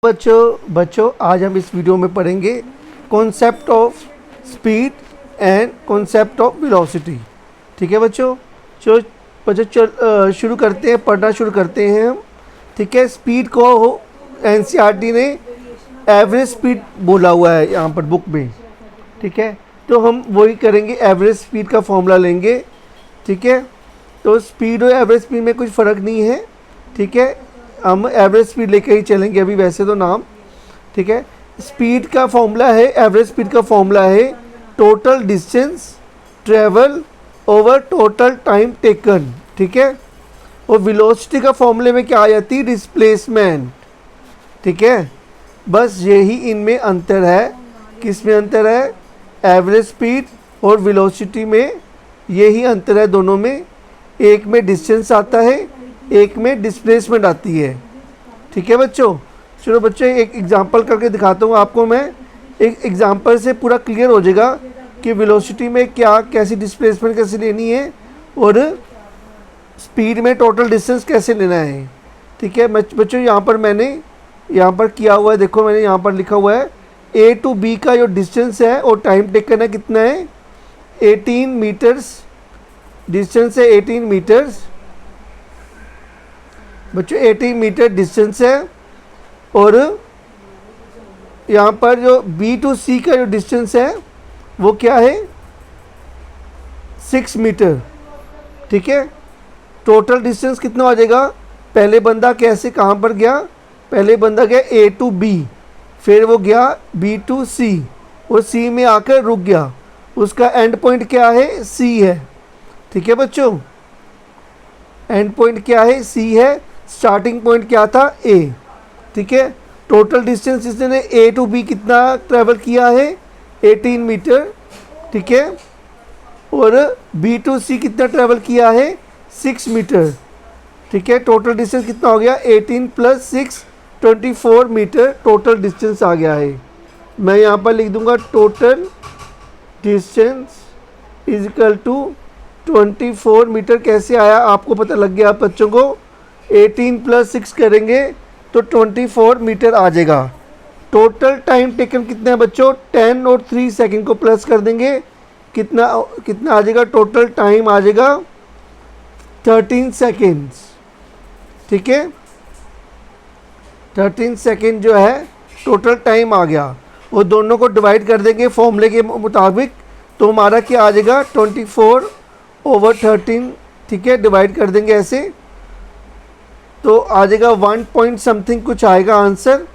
बच्चों आज हम इस वीडियो में पढ़ेंगे concept of speed and concept of velocity. ठीक है बच्चों, शुरू करते हैं, पढ़ना शुरू करते हैं हम। ठीक है, स्पीड को एनसीईआरटी ने एवरेज स्पीड बोला हुआ है यहाँ पर बुक में। ठीक है, तो हम वही करेंगे, एवरेज स्पीड का फॉर्मूला लेंगे। ठीक है, तो स्पीड और एवरेज स्पीड में कुछ फ़र्क नहीं है। ठीक है, हम एवरेज स्पीड लेके ही चलेंगे अभी वैसे तो नाम। ठीक है, स्पीड का फॉर्मूला है, एवरेज स्पीड का फॉर्मूला है total distance travel over total time taken. ठीक है, और वेलोसिटी का फॉर्मूले में क्या आ जाती है, डिस्प्लेसमेंट। ठीक है, बस यही इनमें अंतर है। किस में अंतर है, एवरेज स्पीड और वेलोसिटी में यही अंतर है दोनों में। एक में डिस्टेंस आता है, एक में डिस्प्लेसमेंट आती है। ठीक है बच्चों, चलो बच्चों एक एग्जांपल करके दिखाता हूँ आपको मैं। एक एग्जांपल से पूरा क्लियर हो जाएगा कि वेलोसिटी में क्या कैसी डिस्प्लेसमेंट कैसे लेनी है और स्पीड में टोटल डिस्टेंस कैसे लेना है। ठीक है बच्चों, यहाँ पर मैंने यहाँ पर किया हुआ है, देखो मैंने यहाँ पर लिखा हुआ है ए टू बी का जो डिस्टेंस है और टाइम टेकन है कितना है, 18 मीटर्स। डिस्टेंस है 18 मीटर्स बच्चों, 18 मीटर डिस्टेंस है। और यहाँ पर जो बी टू सी का जो डिस्टेंस है वो क्या है, 6 मीटर। ठीक है, टोटल डिस्टेंस कितना हो जाएगा, पहले बंदा कैसे कहाँ पर गया, पहले बंदा गया ए टू बी, फिर वो गया बी टू सी और सी में आकर रुक गया। उसका एंड पॉइंट क्या है, सी है। ठीक है बच्चों, एंड पॉइंट क्या है, सी है। स्टार्टिंग पॉइंट क्या था, ए। ठीक है, टोटल डिस्टेंस इसने ए टू बी कितना ट्रैवल किया है, 18 मीटर। ठीक है, और बी टू सी कितना ट्रैवल किया है, 6 मीटर। ठीक है, टोटल डिस्टेंस कितना हो गया, 18 प्लस 6 24 मीटर टोटल डिस्टेंस आ गया है। मैं यहाँ पर लिख दूंगा total distance is equal to 24 metre. कैसे आया आपको पता लग गया आप बच्चों को, 18 प्लस 6 करेंगे तो 24 मीटर आ जाएगा। टोटल टाइम टेकन कितना है बच्चों, 10 और 3 सेकंड को प्लस कर देंगे, कितना कितना आ जाएगा, टोटल टाइम आ जाएगा 13 सेकेंड्स। ठीक है, 13 सेकेंड जो है टोटल टाइम आ गया। वो दोनों को डिवाइड कर देंगे फॉर्मूले के मुताबिक, तो हमारा क्या आ जाएगा, 24/13। ठीक है, डिवाइड कर देंगे ऐसे तो आ जाएगा 1 पॉइंट समथिंग कुछ आएगा आंसर।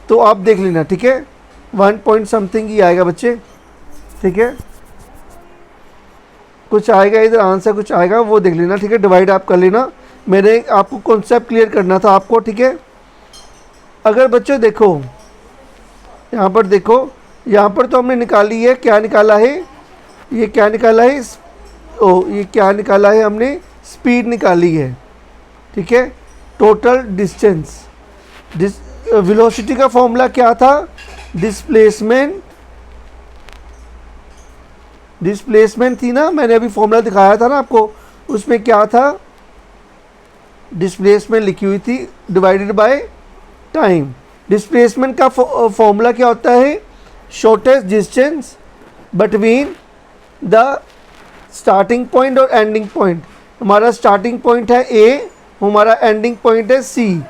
तो आप देख लेना। ठीक है, 1 पॉइंट समथिंग ही आएगा बच्चे। ठीक है, कुछ आएगा इधर आंसर, कुछ आएगा वो देख लेना। ठीक है, डिवाइड आप कर लेना, मैंने आपको कॉन्सेप्ट क्लियर करना था आपको। ठीक है, अगर बच्चों देखो यहाँ पर, देखो यहाँ पर तो हमने निकाली है, क्या निकाला है, ये क्या निकाला है, ये क्या निकाला है हमने, स्पीड निकाली है। ठीक है, टोटल डिस्टेंस, वेलोसिटी का फॉर्मूला क्या था, डिस्प्लेसमेंट थी ना, मैंने अभी फॉर्मूला दिखाया था ना आपको, उसमें क्या था, डिस्प्लेसमेंट लिखी हुई थी डिवाइडेड बाय टाइम। डिस्प्लेसमेंट का फॉर्मूला क्या होता है, shortest distance between the starting point और एंडिंग पॉइंट। हमारा स्टार्टिंग पॉइंट है ए, हमारा एंडिंग पॉइंट है सी।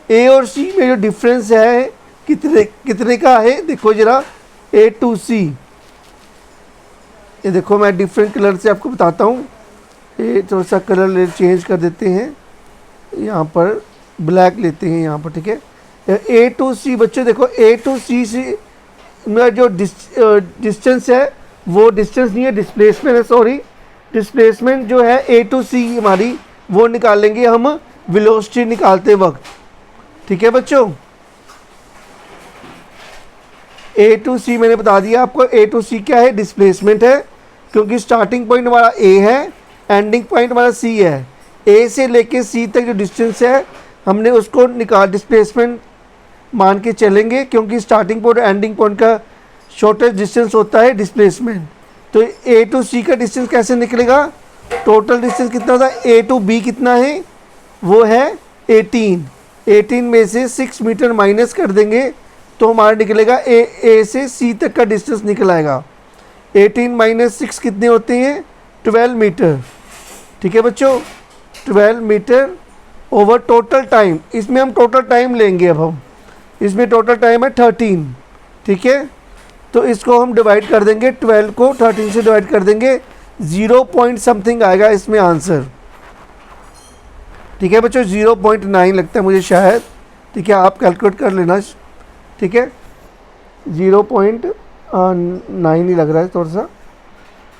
ए और सी में जो डिफरेंस है कितने का है, देखो जरा, ए टू सी। ये देखो मैं डिफरेंट कलर से आपको बताता हूँ, ये थोड़ा सा कलर चेंज कर देते हैं, यहाँ पर ब्लैक लेते हैं यहाँ पर। ठीक है, ए टू सी बच्चों देखो, ए टू सी से में जो डिस्टेंस है वो डिस्टेंस नहीं है, डिस्प्लेसमेंट है, सॉरी। डिस्प्लेसमेंट जो है ए टू सी हमारी, वो निकालेंगे हम वेलोसिटी निकालते वक्त। ठीक है बच्चों, ए टू सी मैंने बता दिया आपको, ए टू सी क्या है, डिस्प्लेसमेंट है, क्योंकि स्टार्टिंग पॉइंट हमारा ए है, एंडिंग पॉइंट हमारा सी है। ए से लेके सी तक जो डिस्टेंस है हमने उसको डिस्प्लेसमेंट मान के चलेंगे, क्योंकि स्टार्टिंग पॉइंट और एंडिंग पॉइंट का शॉर्टेस्ट डिस्टेंस होता है डिस्प्लेसमेंट। तो ए टू सी का डिस्टेंस कैसे निकलेगा, टोटल डिस्टेंस कितना था, ए टू बी कितना है, वो है 18। 18 में से 6 मीटर माइनस कर देंगे तो हमारा निकलेगा ए से सी तक का डिस्टेंस निकल आएगा। 18 माइनस 6 कितने होते हैं? 12 मीटर। ठीक है बच्चों, 12 मीटर ओवर टोटल टाइम। इसमें हम टोटल टाइम लेंगे। अब हम इसमें टोटल टाइम है 13। ठीक है, तो इसको हम डिवाइड कर देंगे, 12 को 13 से डिवाइड कर देंगे, 0 पॉइंट समथिंग आएगा इसमें आंसर। ठीक है बच्चों, 0.9 लगता है मुझे शायद। ठीक है, आप कैलकुलेट कर लेना। ठीक है, 0.9 ही लग रहा है, थोड़ा सा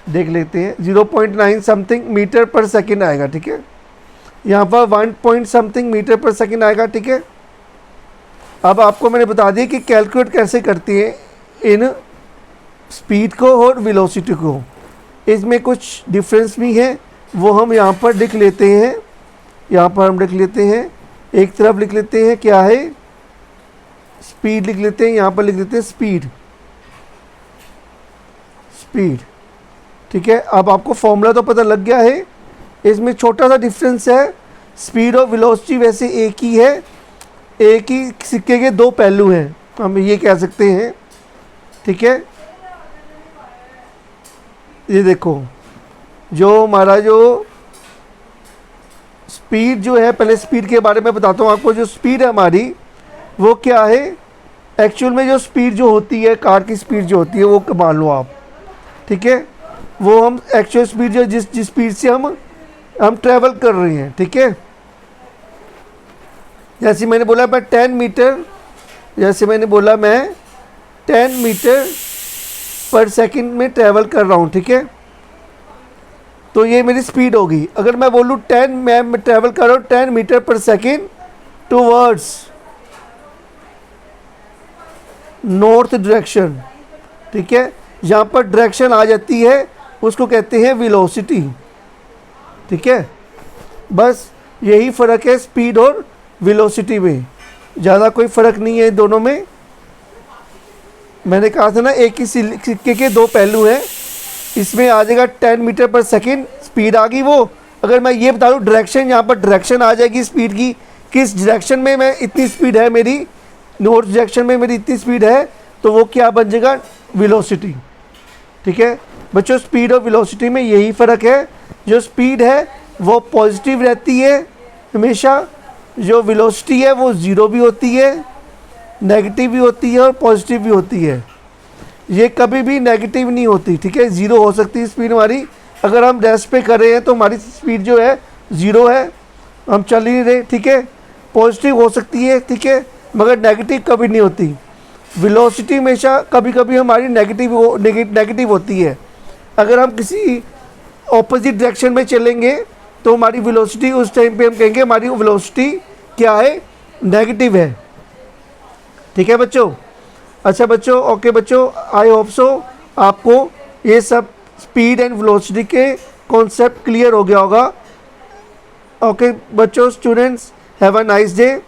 देख लेते हैं। 0.9 समथिंग मीटर पर सेकंड आएगा। ठीक है, यहाँ पर 1 पॉइंट समथिंग मीटर पर सेकंड आएगा। ठीक है, अब आपको मैंने बता दिया कि कैलकुलेट कैसे करती है इन स्पीड को और वेलोसिटी को। इसमें कुछ डिफरेंस भी है, वो हम यहाँ पर लिख लेते हैं। यहाँ पर हम लिख लेते हैं, एक तरफ लिख लेते हैं क्या है, स्पीड लिख लेते हैं। यहाँ पर लिख लेते हैं स्पीड। ठीक है, अब आपको फॉर्मूला तो पता लग गया है। इसमें छोटा सा डिफरेंस है, स्पीड और वेलोसिटी वैसे एक ही है, एक ही सिक्के के दो पहलू हैं, हम ये कह सकते हैं। ठीक है, ये देखो, जो हमारा जो स्पीड जो है, पहले स्पीड के बारे में बताता हूँ आपको। जो स्पीड है हमारी वो क्या है, एक्चुअल में जो स्पीड जो होती है, कार की स्पीड जो होती है वो मान लो आप। ठीक है, वो हम एक्चुअल स्पीड जो जिस स्पीड से हम ट्रैवल कर रहे हैं। ठीक है, जैसे मैंने बोला मैं 10 मीटर, जैसे मैंने बोला मैं 10 मीटर पर सेकंड में ट्रैवल कर रहा हूँ। ठीक है, तो ये मेरी स्पीड होगी। अगर मैं बोलूँ 10, मैं ट्रैवल कर रहा हूँ 10 मीटर पर सेकंड टूवर्ड्स नॉर्थ डायरेक्शन। ठीक है, यहाँ पर डायरेक्शन आ जाती है, उसको कहते हैं वेलोसिटी। ठीक है, बस यही फ़र्क है स्पीड और वेलोसिटी में, ज़्यादा कोई फ़र्क नहीं है दोनों में। मैंने कहा था ना, एक ही सिक्के के दो पहलू हैं। इसमें आ जाएगा 10 मीटर पर सेकंड, स्पीड आ गई वो। अगर मैं ये बता दूँ डायरेक्शन, यहाँ पर डायरेक्शन आ जाएगी स्पीड की, किस डायरेक्शन में मैं इतनी स्पीड है मेरी, नॉर्थ डायरेक्शन में मेरी इतनी स्पीड है, तो वो क्या बन जाएगा, वेलोसिटी। ठीक है बच्चों, स्पीड और वेलोसिटी में यही फ़र्क है। जो स्पीड है वो पॉजिटिव रहती है हमेशा, जो वेलोसिटी है वो ज़ीरो भी होती है, नेगेटिव भी होती है और पॉजिटिव भी होती है। ये कभी भी नेगेटिव नहीं होती। ठीक है, ज़ीरो हो सकती है स्पीड हमारी। अगर हम रेस्ट पे कर रहे हैं तो हमारी स्पीड जो है ज़ीरो है, हम चल ही नहीं रहे। ठीक है, पॉजिटिव हो सकती है। ठीक है, मगर नेगेटिव कभी नहीं होती। वेलोसिटी हमेशा कभी कभी हमारी नेगेटिव होती है। अगर हम किसी ऑपोजिट डायरेक्शन में चलेंगे तो हमारी वेलोसिटी उस टाइम पे हम कहेंगे हमारी वेलोसिटी क्या है, नेगेटिव है। ठीक है बच्चों, अच्छा बच्चों, ओके बच्चों, आई होप सो आपको ये सब स्पीड एंड वेलोसिटी के कॉन्सेप्ट क्लियर हो गया होगा। ओके बच्चों, students, have a nice day.